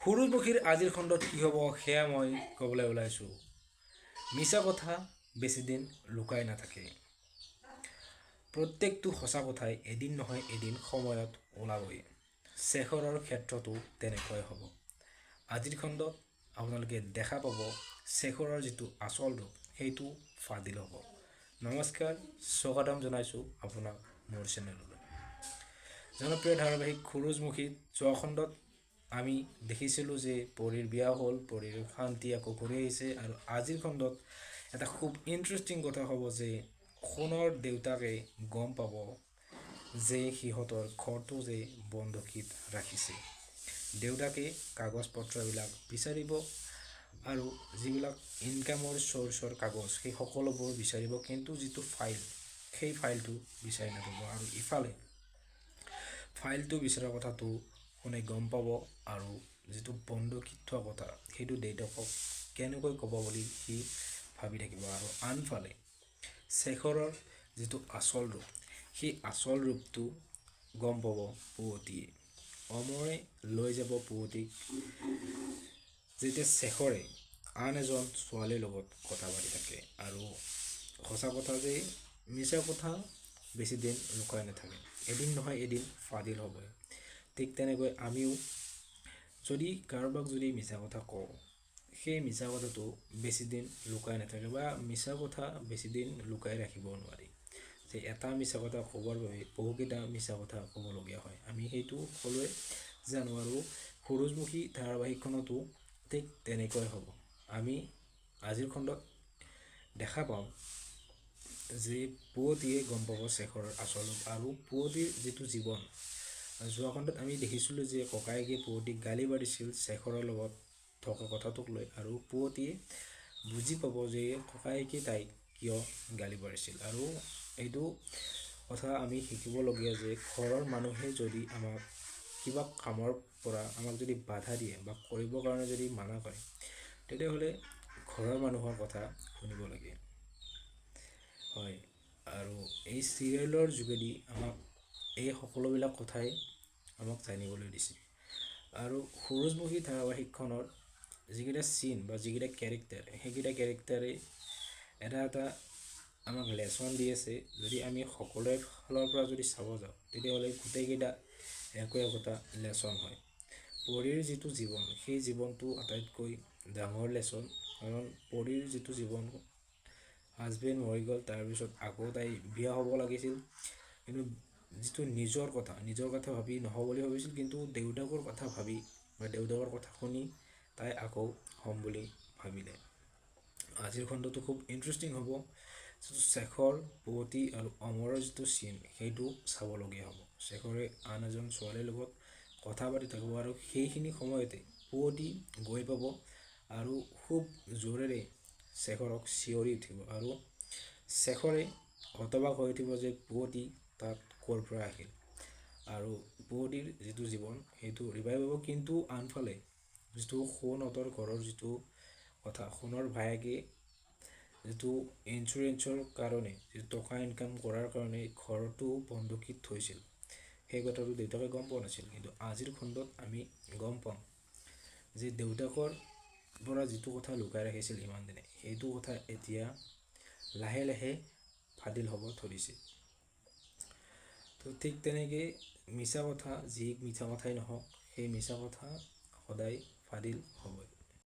সূৰুযমুখীৰ আজিৰ খণ্ডত কি হ'ব সেয়া মই ক'বলৈ ওলাইছোঁ। মিছা কথা বেছিদিন লুকাই নাথাকে। প্ৰত্যেকটো সঁচা কথাই এদিন নহয় এদিন সময়ত ওলাবই। শেখৰৰ ক্ষেত্ৰতো তেনেকৈ হ'ব। আজিৰ খণ্ডত আপোনালোকে দেখা পাব শেখৰৰ যিটো আচল ৰূপ সেইটো ফাদিল হ'ব। নমস্কাৰ, স্বাগতম জনাইছোঁ আপোনাক মোৰ চেনেললৈ। জনপ্ৰিয় ধাৰাবাহিক সূৰুযমুখীত যোৱা খণ্ডত আমি দেখিছিলোঁ যে পৰীৰ বিয়া হ'ল, পৰীৰ শান্তি আকৌ ঘূৰি আহিছে। আৰু আজিৰ খণ্ডত এটা খুব ইণ্টাৰেষ্টিং কথা হ'ব যে সোণৰ দেউতাকে গম পাব যে সিহঁতৰ ঘৰটো যে বন্ধকীত ৰাখিছে। দেউতাকে কাগজ পত্ৰবিলাক বিচাৰিব আৰু যিবিলাক ইনকামৰ চ'ৰ্চৰ কাগজ সেই সকলোবোৰ বিচাৰিব, কিন্তু যিটো ফাইল সেই ফাইলটো বিচাৰি নাপাব। আৰু ইফালে ফাইলটো বিচৰা কথাটো কোনে গম পাব আৰু যিটো বন্ধকীত থোৱা কথা সেইটো দেউতাকক কেনেকৈ ক'ব বুলি সি ভাবি থাকিব। আৰু আনফালে শেখৰৰ যিটো আচল ৰূপ সেই আচল ৰূপটো গম পাব পুৱতিয়ে। অমৰে লৈ যাব পুৱতিক যেতিয়া শেখৰে আন এজন ছোৱালীৰ লগত কথা পাতি থাকে। আৰু সঁচা কথা যে মিছা কথা বেছিদিন লুকাই নাথাকে, এদিন নহয় এদিন ফাদিল হ'বই। ঠিক তেনেকৈ আমিও যদি কাৰোবাক যদি মিছা কথা কওঁ, সেই মিছা কথাটো বেছিদিন লুকাই নাথাকে বা মিছা কথা বেছিদিন লুকাই ৰাখিব নোৱাৰি। যে এটা মিছা কথা ক'বৰ বাবে বহুকেইটা মিছা কথা ক'বলগীয়া হয়, আমি সেইটো সকলোৱে জানো। আৰু সূৰুযমুখী ধাৰাবাহিকখনতো ঠিক তেনেকৈ হ'ব। আমি আজিৰ খণ্ডত দেখা পাওঁ যে পুৱতিয়ে গম পাব শেখৰৰ আচল ৰূপ আৰু পুৱতিৰ যিটো জীৱন। যোৱা খণ্ডত আমি দেখিছিলোঁ যে ককায়েকে পুৱতিক গালি পাৰিছিল শেখৰৰ লগত থকা কথাটোক লৈ, আৰু পুৱতিয়ে বুজি পাব যে ককায়েকে তাইক কিয় গালি পাৰিছিল। আৰু এইটো কথা আমি শিকিবলগীয়া যে ঘৰৰ মানুহে যদি আমাক কিবা কামৰ পৰা আমাক যদি বাধা দিয়ে বা কৰিবৰ কাৰণে যদি মানা কৰে, তেতিয়াহ'লে ঘৰৰ মানুহৰ কথা শুনিব লাগে। হয়, আৰু এই চিৰিয়েলৰ যোগেদি আমাক এই সকলোবিলাক কথাই আমাক জানিবলৈ দিছে। আৰু সূৰুযমুখী ধাৰাবাহিকখনৰ যিকেইটা চিন বা যিকেইটা কেৰেক্টাৰ, সেইকেইটা কেৰেক্টাৰে এটা এটা আমাক লেচন দি আছে। যদি আমি সকলোৰে ফালৰ পৰা যদি চাব যাওঁ তেতিয়াহ'লে গোটেইকেইটা একো একোটা লেচন হয়। পৰীৰ যিটো জীৱন সেই জীৱনটো আটাইতকৈ ডাঙৰ লেচন, কাৰণ পৰীৰ যিটো জীৱন হাজবেণ্ড মৰি গ'ল, তাৰপিছত আকৌ তাই বিয়া হ'ব লাগিছিল, কিন্তু যিটো নিজৰ কথা ভাবি নহ'ব বুলি ভাবিছিল, কিন্তু দেউতাকৰ কথা ভাবি বা দেউতাকৰ কথা শুনি তাই আকৌ হ'ম বুলি ভাবিলে। আজিৰ খণ্ডটো খুব ইণ্টাৰেষ্টিং হ'ব। শেখৰ, পুৱতি আৰু অমৰৰ যিটো চিন সেইটো চাবলগীয়া হ'ব। শেখৰে আন এজন ছোৱালীৰ লগত কথা পাতি থাকিব আৰু সেইখিনি সময়তে পুৱতি গৈ পাব আৰু খুব জোৰেৰে শেখৰক চিঞৰি উঠিব। আৰু শেখৰে হতবাক হৈ উঠিব যে পুৱতি তাত ক'ৰ পৰা আহিল। আৰু পুৱতিৰ যিটো জীৱন সেইটো ৰিভাইভ হ'ব। কিন্তু আনফালে যিটো সোণহঁতৰ ঘৰৰ যিটো কথা, সোণৰ ভায়েকে যিটো ইঞ্চুৰেঞ্চৰ কাৰণে যিটো টকা ইনকাম কৰাৰ কাৰণে ঘৰটো বন্ধকীত থৈছিল, সেই কথাটো দেউতাকে গম পোৱা নাছিল। কিন্তু আজিৰ খণ্ডত আমি গম পাম যে দেউতাকৰ পৰা যিটো কথা লুকাই ৰাখিছিল ইমান দিনে, সেইটো কথা এতিয়া লাহে লাহে ফাদিল হ'ব ধৰিছে। তো ঠিক তেনেকৈ মিছা কথা যি মিছা কথাই নহওক, সেই মিছা কথা সদায় ফাদিল হ'বই।